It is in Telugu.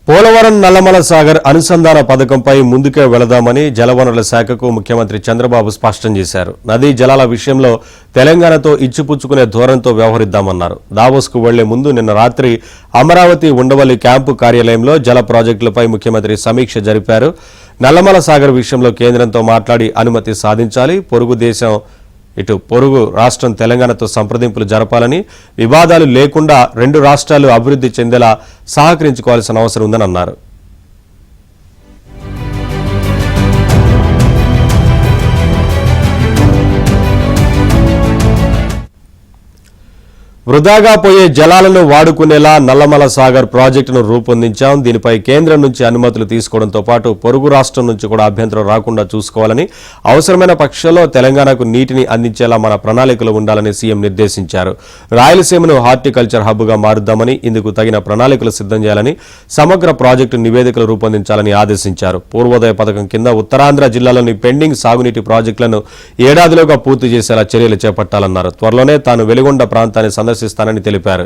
పోలవరం నల్లమల సాగర్ అనుసంధాన పథకంపై ముందుకే వెళదామని జలవనరుల శాఖకు ముఖ్యమంత్రి చంద్రబాబు స్పష్టం చేశారు. నదీ జలాల విషయంలో తెలంగాణతో ఇచ్చిపుచ్చుకునే ధోరణితో వ్యవహరిద్దామన్నారు. దావోస్కు వెళ్లే ముందు నిన్న రాత్రి అమరావతి ఉండవల్లి క్యాంపు కార్యాలయంలో జల ప్రాజెక్టులపై ముఖ్యమంత్రి సమీక్ష జరిపారు. నల్లమల సాగర్ విషయంలో కేంద్రంతో మాట్లాడి అనుమతి సాధించాలి. పొరుగు రాష్ట్రం తెలంగాణతో సంప్రదింపులు జరపాలని, వివాదాలు లేకుండా రెండు రాష్ట్రాలు అభివృద్ధి చెందేలా సహకరించుకోవాల్సిన అవసరం ఉందని అన్నారు. వృధాగా పోయే జలాలను వాడుకునేలా నల్లమల సాగర్ ప్రాజెక్టును రూపొందించాం. దీనిపై కేంద్రం నుంచి అనుమతులు తీసుకోవడంతో పాటు పొరుగు రాష్ట్రం నుంచి కూడా అభ్యంతరం రాకుండా చూసుకోవాలని, అవసరమైన పక్షంలో తెలంగాణకు నీటిని అందించేలా మన ప్రణాళికలు ఉండాలని సీఎం నిర్దేశించారు. రాయలసీమను హార్టికల్చర్ హబ్గా మారుద్దామని, ఇందుకు తగిన ప్రణాళికలు సిద్ధం చేయాలని, సమగ్ర ప్రాజెక్టు నివేదికలు రూపొందించాలని ఆదేశించారు. పూర్వోదయ పథకం కింద ఉత్తరాంధ్ర జిల్లాలోని పెండింగ్ సాగునీటి ప్రాజెక్టులను ఏడాదిలోగా పూర్తి చేసేలా చర్యలు చేపట్టాలన్నారు. త్వరలోనే తాను వెలిగొండ ప్రాంతాన్ని సందర్శిస్తానని తెలిపారు.